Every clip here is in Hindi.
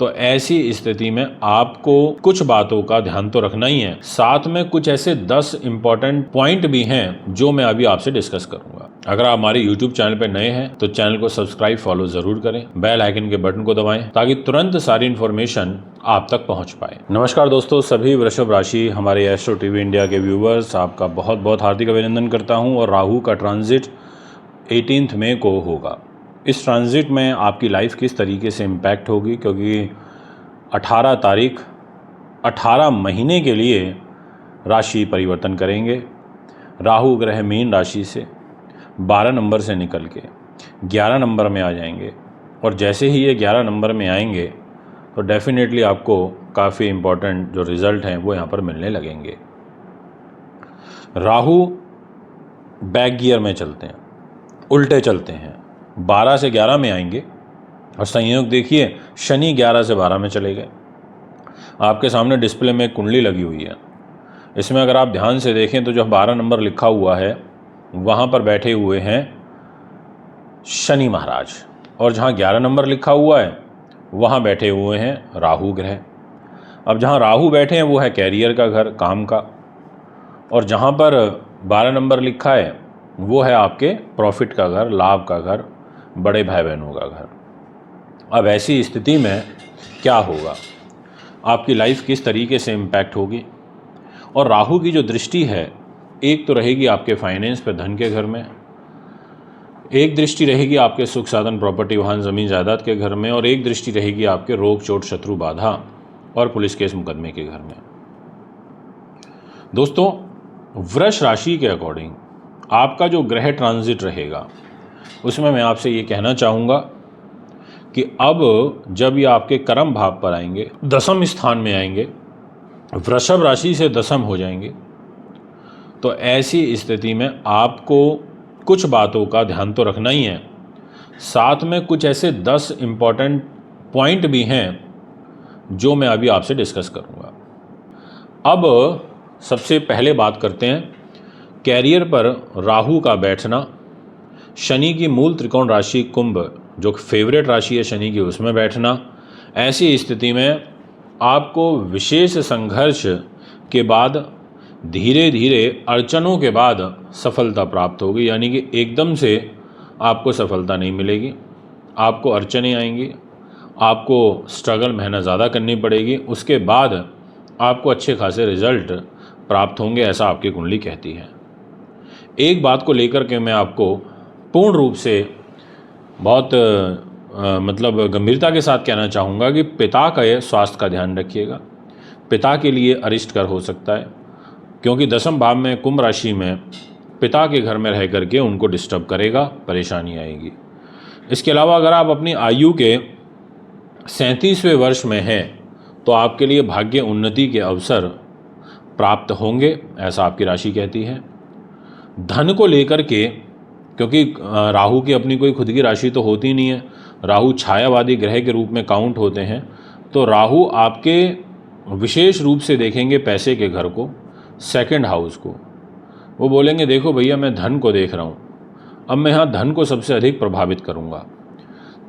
तो ऐसी स्थिति में आपको कुछ बातों का ध्यान तो रखना ही है, साथ में कुछ ऐसे 10 इंपॉर्टेंट पॉइंट भी हैं जो मैं अभी आपसे डिस्कस करूंगा। अगर आप हमारे YouTube चैनल पर नए हैं तो चैनल को सब्सक्राइब फॉलो जरूर करें, बेल आइकन के बटन को दबाएं ताकि तुरंत सारी इंफॉर्मेशन आप तक पहुंच पाए। नमस्कार दोस्तों, सभी वृषभ राशि हमारे एस्ट्रो टीवी इंडिया के व्यूवर्स, आपका बहुत बहुत हार्दिक अभिनंदन करता हूं। और राहु का ट्रांजिट 18 मई को होगा। इस ट्रांजिट में आपकी लाइफ किस तरीके से इम्पैक्ट होगी, क्योंकि 18 तारीख 18 महीने के लिए राशि परिवर्तन करेंगे। राहु ग्रह मीन राशि से 12 नंबर से निकल के 11 नंबर में आ जाएंगे, और जैसे ही ये 11 नंबर में आएंगे तो डेफिनेटली आपको काफ़ी इम्पोर्टेंट जो रिज़ल्ट हैं वो यहाँ पर मिलने लगेंगे। राहु बैक गियर में चलते हैं, उल्टे चलते हैं, 12 से 11 में आएंगे, और संयोग देखिए शनि 11 से 12 में चले गए। आपके सामने डिस्प्ले में एक कुंडली लगी हुई है, इसमें अगर आप ध्यान से देखें तो जो 12 नंबर लिखा हुआ है वहाँ पर बैठे हुए हैं शनि महाराज, और जहाँ 11 नंबर लिखा हुआ है वहाँ बैठे हुए हैं राहु ग्रह। अब जहाँ राहु बैठे हैं वो है कैरियर का घर, काम का, और जहाँ पर 12 नंबर लिखा है वो है आपके प्रॉफिट का घर, लाभ का घर, बड़े भाई बहनों का घर। अब ऐसी स्थिति में क्या होगा, आपकी लाइफ किस तरीके से इम्पैक्ट होगी। और राहु की जो दृष्टि है, एक तो रहेगी आपके फाइनेंस पे, धन के घर में, एक दृष्टि रहेगी आपके सुख साधन, प्रॉपर्टी, वाहन, ज़मीन जायदाद के घर में, और एक दृष्टि रहेगी आपके रोग, चोट, शत्रु, बाधा और पुलिस केस मुकदमे के घर में। दोस्तों, वृष राशि के अकॉर्डिंग आपका जो ग्रह ट्रांजिट रहेगा उसमें मैं आपसे ये कहना चाहूँगा कि अब जब ये आपके कर्म भाव पर आएंगे, दसम स्थान में आएंगे, वृषभ राशि से दसम हो जाएंगे, तो ऐसी स्थिति में आपको कुछ बातों का ध्यान तो रखना ही है, साथ में कुछ ऐसे 10 इंपॉर्टेंट पॉइंट भी हैं जो मैं अभी आपसे डिस्कस करूंगा। अब सबसे पहले बात करते हैं कैरियर पर राहु का बैठना, शनि की मूल त्रिकोण राशि कुंभ, जो फेवरेट राशि है शनि की, उसमें बैठना। ऐसी स्थिति में आपको विशेष संघर्ष के बाद, धीरे धीरे अड़चनों के बाद सफलता प्राप्त होगी, यानी कि एकदम से आपको सफलता नहीं मिलेगी, आपको अड़चनें आएंगी, आपको स्ट्रगल, मेहनत ज़्यादा करनी पड़ेगी, उसके बाद आपको अच्छे खासे रिजल्ट प्राप्त होंगे, ऐसा आपकी कुंडली कहती है। एक बात को लेकर के मैं आपको पूर्ण रूप से बहुत मतलब गंभीरता के साथ कहना चाहूँगा कि पिता का स्वास्थ्य का ध्यान रखिएगा। पिता के लिए अरिष्टकर हो सकता है, क्योंकि दसम भाव में कुंभ राशि में पिता के घर में रह करके उनको डिस्टर्ब करेगा, परेशानी आएगी। इसके अलावा अगर आप अपनी आयु के 37वें वर्ष में हैं तो आपके लिए भाग्य उन्नति के अवसर प्राप्त होंगे, ऐसा आपकी राशि कहती है। धन को लेकर के, क्योंकि राहु की अपनी कोई खुद की राशि तो होती नहीं है, राहु छायावादी ग्रह के रूप में काउंट होते हैं, तो राहु आपके विशेष रूप से देखेंगे पैसे के घर को, सेकंड हाउस को। वो बोलेंगे देखो भैया मैं धन को देख रहा हूँ, अब मैं यहाँ धन को सबसे अधिक प्रभावित करूँगा,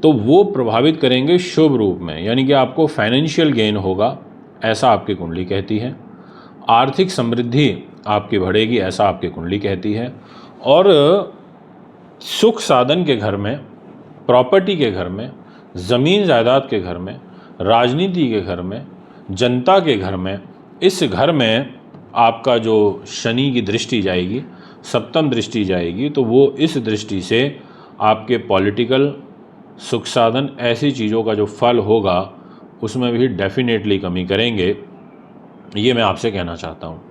तो वो प्रभावित करेंगे शुभ रूप में, यानी कि आपको फाइनेंशियल गेन होगा, ऐसा आपकी कुंडली कहती है। आर्थिक समृद्धि आपकी बढ़ेगी, ऐसा आपकी कुंडली कहती है। और सुख साधन के घर में, प्रॉपर्टी के घर में, ज़मीन जायदाद के घर में, राजनीति के घर में, जनता के घर में, इस घर में आपका जो शनि की दृष्टि जाएगी, सप्तम दृष्टि जाएगी, तो वो इस दृष्टि से आपके पॉलिटिकल, सुख साधन, ऐसी चीज़ों का जो फल होगा उसमें भी डेफिनेटली कमी करेंगे, ये मैं आपसे कहना चाहता हूँ।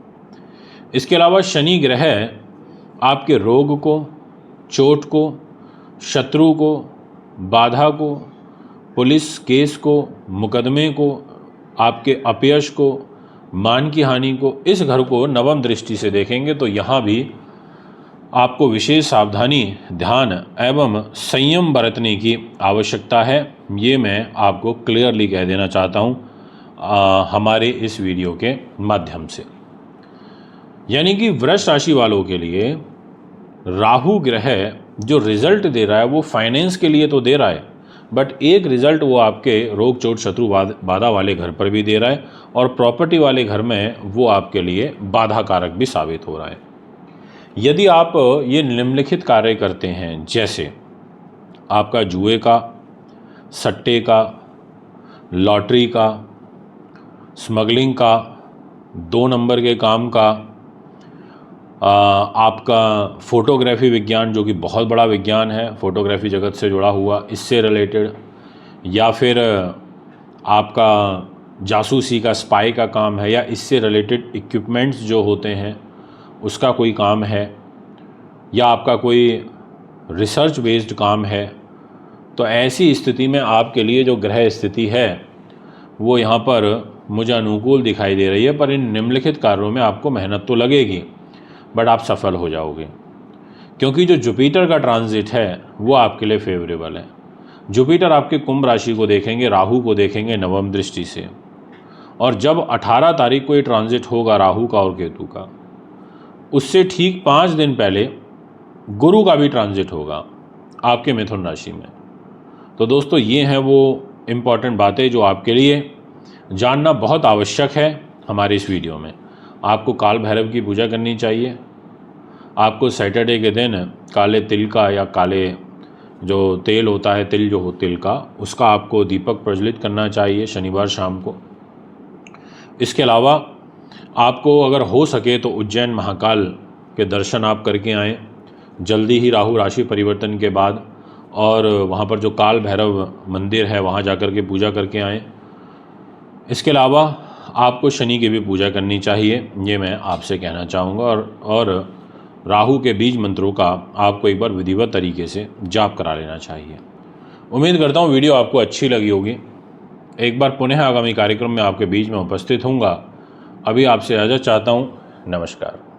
इसके अलावा शनि ग्रह आपके रोग को, चोट को, शत्रु को, बाधा को, पुलिस केस को, मुकदमे को, आपके अपयश को, मान की हानि को, इस घर को नवम दृष्टि से देखेंगे, तो यहाँ भी आपको विशेष सावधानी, ध्यान एवं संयम बरतने की आवश्यकता है। ये मैं आपको क्लियरली कह देना चाहता हूँ हमारे इस वीडियो के माध्यम से। यानी कि वृष राशि वालों के लिए राहु ग्रह जो रिजल्ट दे रहा है वो फाइनेंस के लिए तो दे रहा है, बट एक रिज़ल्ट वो आपके रोग चोट शत्रु बाधा वाले घर पर भी दे रहा है और प्रॉपर्टी वाले घर में वो आपके लिए बाधा कारक भी साबित हो रहा है। यदि आप ये निम्नलिखित कार्य करते हैं, जैसे आपका जुए का, सट्टे का, लॉटरी का, स्मगलिंग का, 2 नंबर के काम का, आपका फ़ोटोग्राफी विज्ञान जो कि बहुत बड़ा विज्ञान है, फ़ोटोग्राफी जगत से जुड़ा हुआ, इससे रिलेटेड, या फिर आपका जासूसी का, स्पाई का काम है, या इससे रिलेटेड इक्विपमेंट्स जो होते हैं उसका कोई काम है, या आपका कोई रिसर्च बेस्ड काम है, तो ऐसी स्थिति में आपके लिए जो ग्रह स्थिति है वो यहाँ पर मुझे अनुकूल दिखाई दे रही है। पर इन निम्नलिखित कार्यों में आपको मेहनत तो लगेगी, बट आप सफल हो जाओगे, क्योंकि जो जुपिटर का ट्रांजिट है वो आपके लिए फेवरेबल है। जुपिटर आपके कुंभ राशि को देखेंगे, राहु को देखेंगे नवम दृष्टि से, और जब 18 तारीख को ये ट्रांजिट होगा राहु का और केतु का, उससे ठीक 5 दिन पहले गुरु का भी ट्रांजिट होगा आपके मिथुन राशि में। तो दोस्तों, ये हैं वो इम्पॉर्टेंट बातें जो आपके लिए जानना बहुत आवश्यक है हमारे इस वीडियो में। आपको काल भैरव की पूजा करनी चाहिए। आपको सैटरडे के दिन काले तिल का, या काले जो तेल होता है, तिल जो हो तिल का, उसका आपको दीपक प्रज्वलित करना चाहिए शनिवार शाम को। इसके अलावा आपको अगर हो सके तो उज्जैन महाकाल के दर्शन आप करके आएँ जल्दी ही राहु राशि परिवर्तन के बाद, और वहाँ पर जो काल भैरव मंदिर है वहाँ जाकर के पूजा करके आएँ। इसके अलावा आपको शनि की भी पूजा करनी चाहिए, ये मैं आपसे कहना चाहूँगा, और राहु के बीज मंत्रों का आपको एक बार विधिवत तरीके से जाप करा लेना चाहिए। उम्मीद करता हूँ वीडियो आपको अच्छी लगी होगी। एक बार पुनः आगामी कार्यक्रम में आपके बीच में उपस्थित होऊंगा। अभी आपसे इजाज़त चाहता हूँ। नमस्कार।